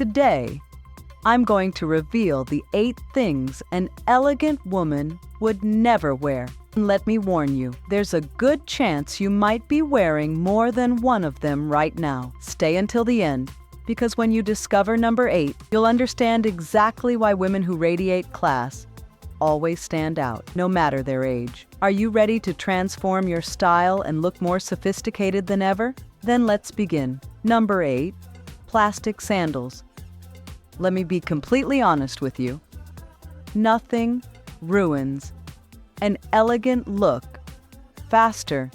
Today, I'm going to reveal the 8 things an elegant woman would never wear. Let me warn you, there's a good chance you might be wearing more than one of them right now. Stay until the end, because when you discover number 8, you'll understand exactly why women who radiate class always stand out, no matter their age. Are you ready to transform your style and look more sophisticated than ever? Then let's begin. Number 8, plastic sandals. Let me be completely honest with you. Nothing ruins an elegant look faster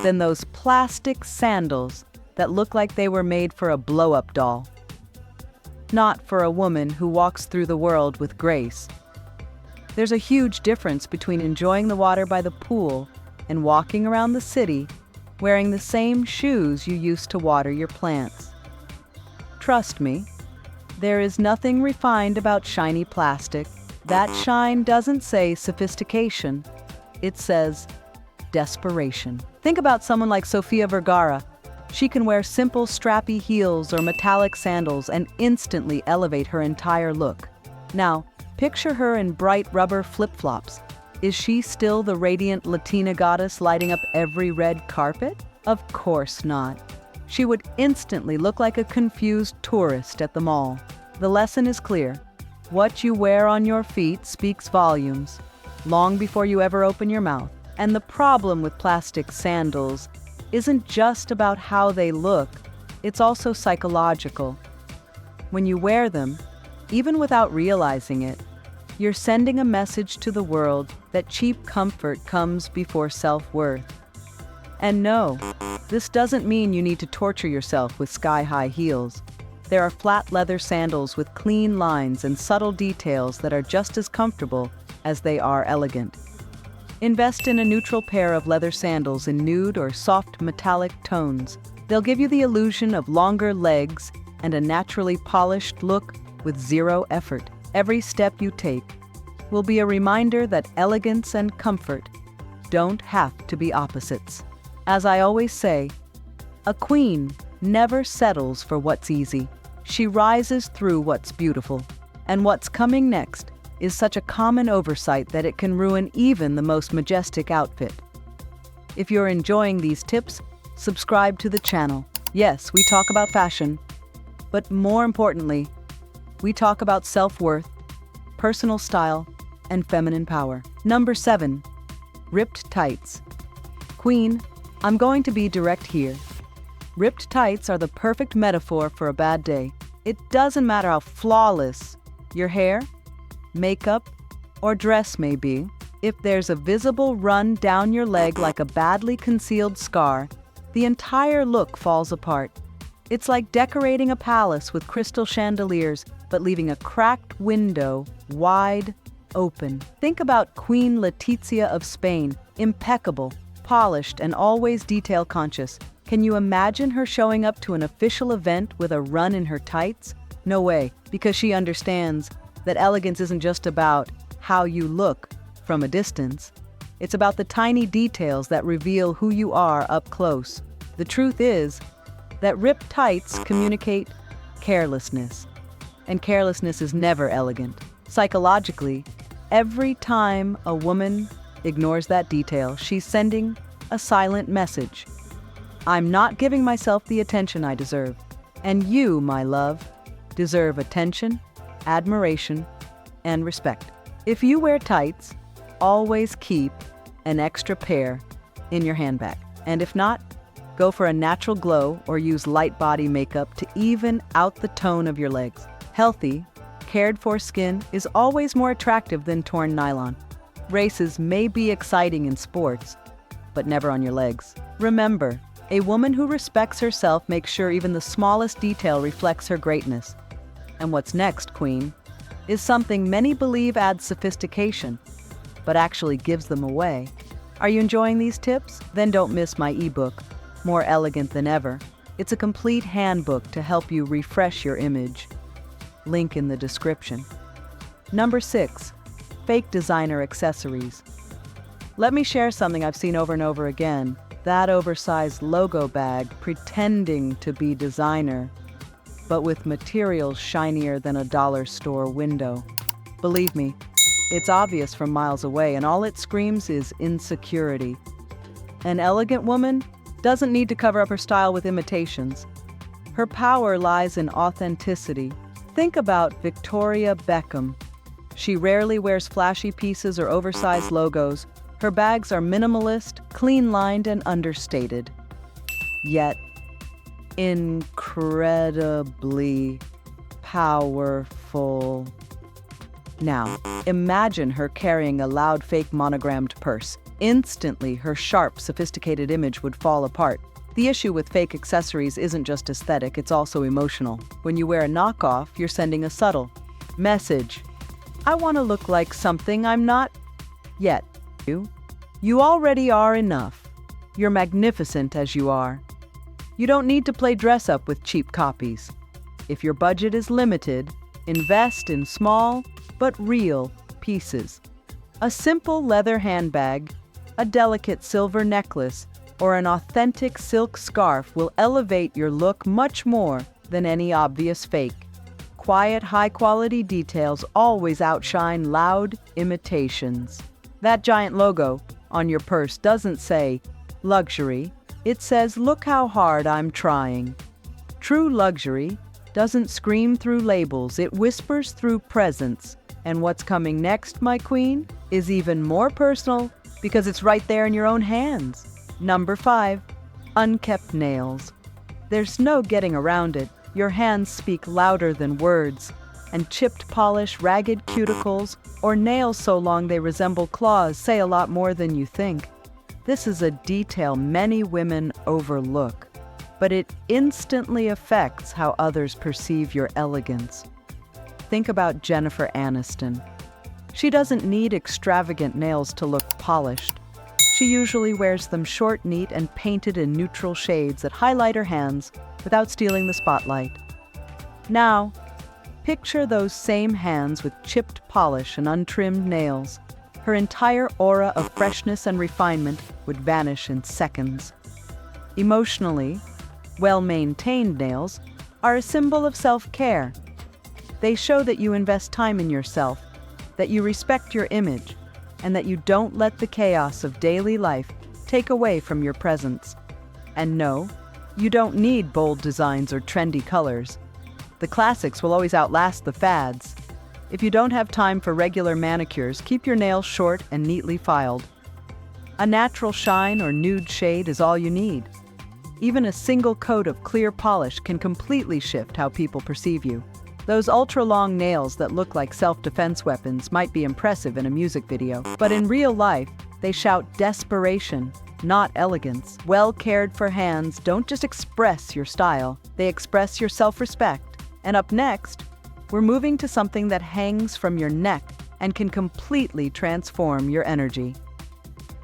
than those plastic sandals that look like they were made for a blow-up doll. Not for a woman who walks through the world with grace. There's a huge difference between enjoying the water by the pool and walking around the city wearing the same shoes you used to water your plants. Trust me, there is nothing refined about shiny plastic. That shine doesn't say sophistication, it says desperation. Think about someone like Sofia Vergara. She can wear simple strappy heels or metallic sandals and instantly elevate her entire look. Now, picture her in bright rubber flip-flops. Is she still the radiant Latina goddess lighting up every red carpet? Of course not. She would instantly look like a confused tourist at the mall. The lesson is clear. What you wear on your feet speaks volumes, long before you ever open your mouth. And the problem with plastic sandals isn't just about how they look, it's also psychological. When you wear them, even without realizing it, you're sending a message to the world that cheap comfort comes before self-worth. And no, this doesn't mean you need to torture yourself with sky-high heels. There are flat leather sandals with clean lines and subtle details that are just as comfortable as they are elegant. Invest in a neutral pair of leather sandals in nude or soft metallic tones. They'll give you the illusion of longer legs and a naturally polished look with zero effort. Every step you take will be a reminder that elegance and comfort don't have to be opposites. As I always say, a queen never settles for what's easy. She rises through what's beautiful. And what's coming next is such a common oversight that it can ruin even the most majestic outfit. If you're enjoying these tips, subscribe to the channel. Yes, we talk about fashion, but more importantly, we talk about self-worth, personal style, and feminine power. Number 7, ripped tights. Queen, I'm going to be direct here. Ripped tights are the perfect metaphor for a bad day. It doesn't matter how flawless your hair, makeup, or dress may be. If there's a visible run down your leg like a badly concealed scar, the entire look falls apart. It's like decorating a palace with crystal chandeliers, but leaving a cracked window wide open. Think about Queen Letizia of Spain, impeccable, polished, and always detail-conscious. Can you imagine her showing up to an official event with a run in her tights? No way, because she understands that elegance isn't just about how you look from a distance. It's about the tiny details that reveal who you are up close. The truth is that ripped tights communicate carelessness, and carelessness is never elegant. Psychologically, every time a woman ignores that detail, she's sending a silent message. I'm not giving myself the attention I deserve. And you, my love, deserve attention, admiration, and respect. If you wear tights, always keep an extra pair in your handbag. And if not, go for a natural glow or use light body makeup to even out the tone of your legs. Healthy, cared-for skin is always more attractive than torn nylon. Races may be exciting in sports, but never on your legs. Remember, a woman who respects herself makes sure even the smallest detail reflects her greatness. And what's next, Queen, is something many believe adds sophistication, but actually gives them away. Are you enjoying these tips? Then don't miss my ebook, More Elegant Than Ever. It's a complete handbook to help you refresh your image. Link in the description. Number 6, fake designer accessories. Let me share something I've seen over and over again. That oversized logo bag pretending to be designer. but with materials shinier than a dollar store window. Believe me, it's obvious from miles away, and all it screams is insecurity. An elegant woman doesn't need to cover up her style with imitations. Her power lies in authenticity. Think about Victoria Beckham. She rarely wears flashy pieces or oversized logos. Her bags are minimalist, clean-lined, and understated. Yet, incredibly powerful. Now, imagine her carrying a loud fake monogrammed purse. Instantly, her sharp, sophisticated image would fall apart. The issue with fake accessories isn't just aesthetic, it's also emotional. When you wear a knockoff, you're sending a subtle message. I want to look like something I'm not yet. You already are enough. You're magnificent as you are. You don't need to play dress up with cheap copies. If your budget is limited, invest in small but real pieces. A simple leather handbag, a delicate silver necklace, or an authentic silk scarf will elevate your look much more than any obvious fake. Quiet, high-quality details always outshine loud imitations. That giant logo on your purse doesn't say luxury, it says, "Look how hard I'm trying." True luxury doesn't scream through labels, it whispers through presence. And what's coming next, my queen, is even more personal because it's right there in your own hands. Number 5, unkept nails. There's no getting around it. Your hands speak louder than words, and chipped polish, ragged cuticles, or nails so long they resemble claws say a lot more than you think. This is a detail many women overlook, but it instantly affects how others perceive your elegance. Think about Jennifer Aniston. She doesn't need extravagant nails to look polished. She usually wears them short, neat, and painted in neutral shades that highlight her hands without stealing the spotlight. Now, picture those same hands with chipped polish and untrimmed nails. Her entire aura of freshness and refinement would vanish in seconds. Emotionally, well-maintained nails are a symbol of self-care. They show that you invest time in yourself, that you respect your image, and that you don't let the chaos of daily life take away from your presence. And no, you don't need bold designs or trendy colors. The classics will always outlast the fads. If you don't have time for regular manicures, keep your nails short and neatly filed. A natural shine or nude shade is all you need. Even a single coat of clear polish can completely shift how people perceive you. Those ultra-long nails that look like self-defense weapons might be impressive in a music video, but in real life, they shout desperation, not elegance. Well-cared-for hands don't just express your style, they express your self-respect. And up next, we're moving to something that hangs from your neck and can completely transform your energy.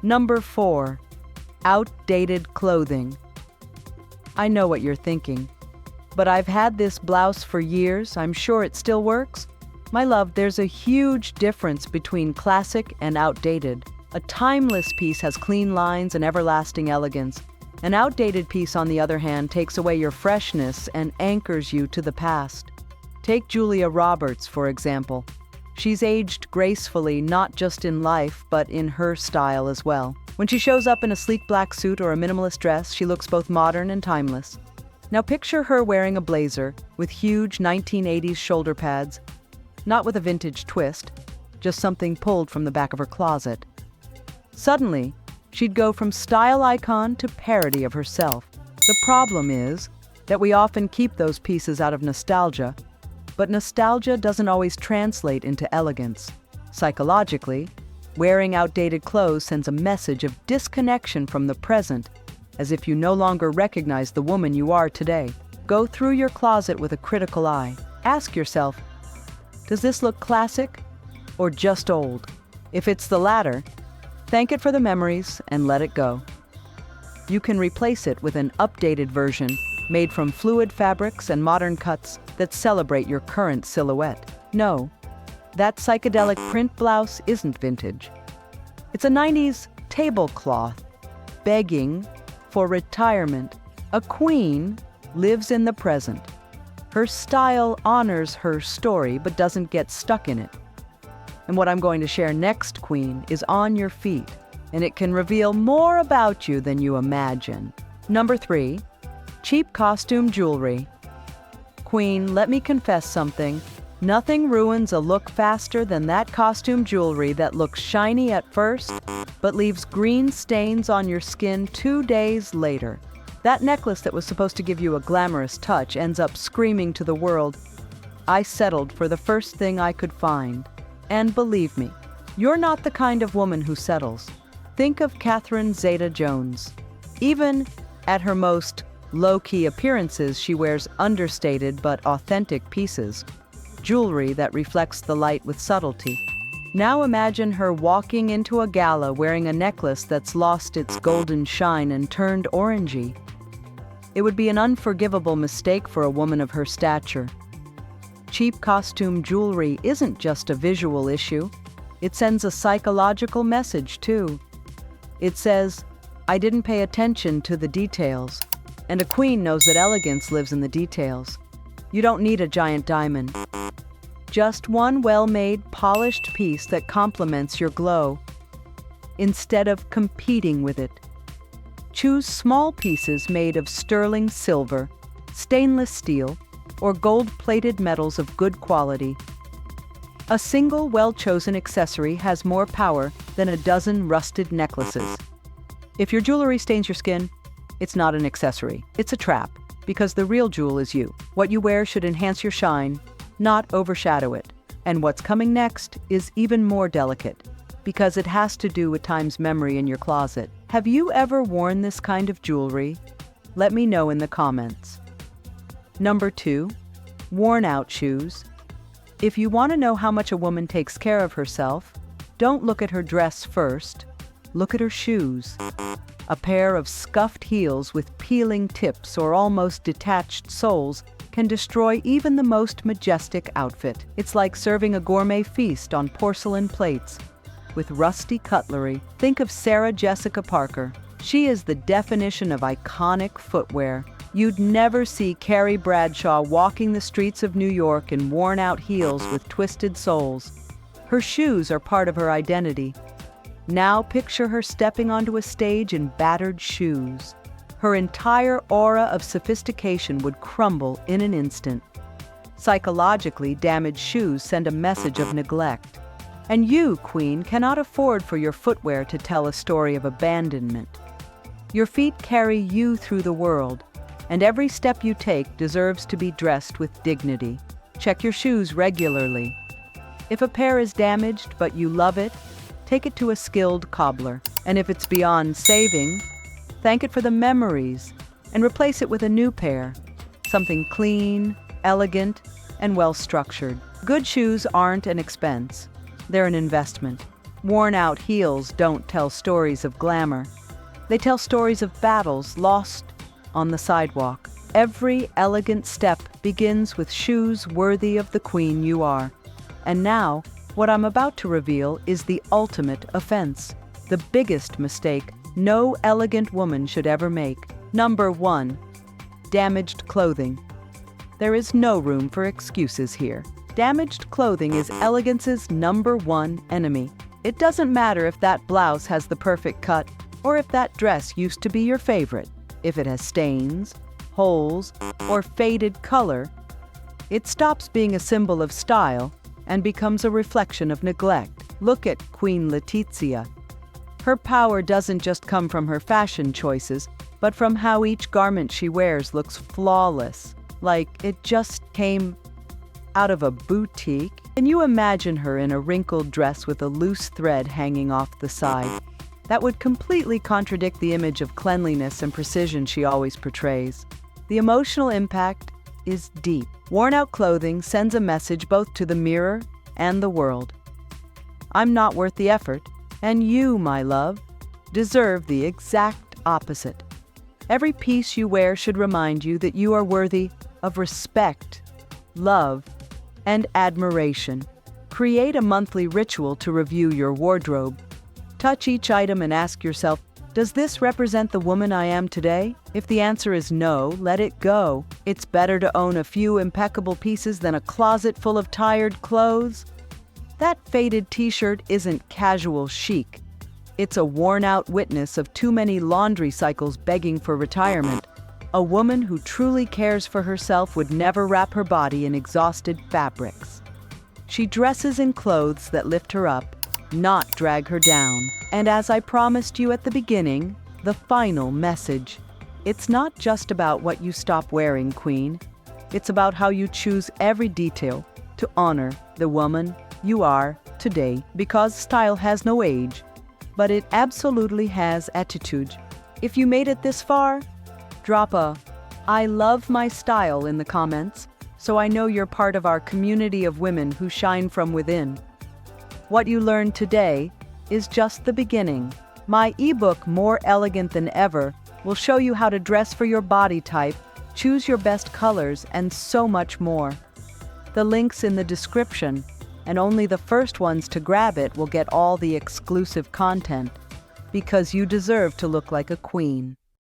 Number 4, outdated clothing. I know what you're thinking. But I've had this blouse for years, I'm sure it still works? My love, there's a huge difference between classic and outdated. A timeless piece has clean lines and everlasting elegance. An outdated piece, on the other hand, takes away your freshness and anchors you to the past. Take Julia Roberts, for example. She's aged gracefully, not just in life, but in her style as well. When she shows up in a sleek black suit or a minimalist dress, she looks both modern and timeless. Now picture her wearing a blazer with huge 1980s shoulder pads, not with a vintage twist, just something pulled from the back of her closet. Suddenly, she'd go from style icon to parody of herself. The problem is that we often keep those pieces out of nostalgia, but nostalgia doesn't always translate into elegance. Psychologically, wearing outdated clothes sends a message of disconnection from the present, as if you no longer recognize the woman you are today. Go through your closet with a critical eye. Ask yourself, does this look classic or just old? If it's the latter, thank it for the memories and let it go. You can replace it with an updated version made from fluid fabrics and modern cuts that celebrate your current silhouette. No, that psychedelic print blouse isn't vintage. It's a 90s tablecloth begging for retirement. A queen lives in the present. Her style honors her story but doesn't get stuck in it. And what I'm going to share next, Queen, is on your feet, and it can reveal more about you than you imagine. Number 3, cheap costume jewelry. Queen, let me confess something. Nothing ruins a look faster than that costume jewelry that looks shiny at first, but leaves green stains on your skin 2 days later. That necklace that was supposed to give you a glamorous touch ends up screaming to the world, "I settled for the first thing I could find." And believe me, you're not the kind of woman who settles. Think of Catherine Zeta-Jones. Even at her most low-key appearances, she wears understated but authentic pieces, jewelry that reflects the light with subtlety. Now imagine her walking into a gala wearing a necklace that's lost its golden shine and turned orangey. It would be an unforgivable mistake for a woman of her stature. Cheap costume jewelry isn't just a visual issue. It sends a psychological message, too. It says, "I didn't pay attention to the details." And a queen knows that elegance lives in the details. You don't need a giant diamond. Just one well-made, polished piece that complements your glow, instead of competing with it. Choose small pieces made of sterling silver, stainless steel, or gold-plated metals of good quality. A single well-chosen accessory has more power than a dozen rusted necklaces. If your jewelry stains your skin, it's not an accessory, it's a trap, because the real jewel is you. What you wear should enhance your shine, not overshadow it. And what's coming next is even more delicate, because it has to do with time's memory in your closet. Have you ever worn this kind of jewelry? Let me know in the comments. Number 2, worn-out shoes. If you want to know how much a woman takes care of herself, don't look at her dress first. Look at her shoes. A pair of scuffed heels with peeling tips or almost detached soles can destroy even the most majestic outfit. It's like serving a gourmet feast on porcelain plates with rusty cutlery. Think of Sarah Jessica Parker. She is the definition of iconic footwear. You'd never see Carrie Bradshaw walking the streets of New York in worn-out heels with twisted soles. Her shoes are part of her identity. Now picture her stepping onto a stage in battered shoes. Her entire aura of sophistication would crumble in an instant. Psychologically, damaged shoes send a message of neglect. And you, Queen, cannot afford for your footwear to tell a story of abandonment. Your feet carry you through the world, and every step you take deserves to be dressed with dignity. Check your shoes regularly. If a pair is damaged but you love it, take it to a skilled cobbler. And if it's beyond saving, thank it for the memories and replace it with a new pair, something clean, elegant, and well-structured. Good shoes aren't an expense. They're an investment. Worn-out heels don't tell stories of glamour. They tell stories of battles lost on the sidewalk. Every elegant step begins with shoes worthy of the queen you are. And now, what I'm about to reveal is the ultimate offense, the biggest mistake no elegant woman should ever make. Number 1, damaged clothing. There is no room for excuses here. Damaged clothing is elegance's #1 enemy. It doesn't matter if that blouse has the perfect cut or if that dress used to be your favorite. If it has stains, holes, or faded color, it stops being a symbol of style and becomes a reflection of neglect. Look at Queen Letizia. Her power doesn't just come from her fashion choices, but from how each garment she wears looks flawless, like it just came out of a boutique. Can you imagine her in a wrinkled dress with a loose thread hanging off the side? That would completely contradict the image of cleanliness and precision she always portrays. The emotional impact is deep. Worn-out clothing sends a message both to the mirror and the world. I'm not worth the effort, and you, my love, deserve the exact opposite. Every piece you wear should remind you that you are worthy of respect, love, and admiration. Create a monthly ritual to review your wardrobe. Touch each item and ask yourself, does this represent the woman I am today? If the answer is no, let it go. It's better to own a few impeccable pieces than a closet full of tired clothes. That faded t-shirt isn't casual chic. It's a worn-out witness of too many laundry cycles begging for retirement. A woman who truly cares for herself would never wrap her body in exhausted fabrics. She dresses in clothes that lift her up, not drag her down. And as I promised you at the beginning, the final message. It's not just about what you stop wearing, Queen. It's about how you choose every detail to honor the woman you are today, because style has no age, but it absolutely has attitude. If you made it this far, drop a "I love my style" in the comments, so I know you're part of our community of women who shine from within. What you learned today is just the beginning. My ebook, More Elegant Than Ever, will show you how to dress for your body type, choose your best colors, and so much more. The link's in the description, and only the first ones to grab it will get all the exclusive content, because you deserve to look like a queen.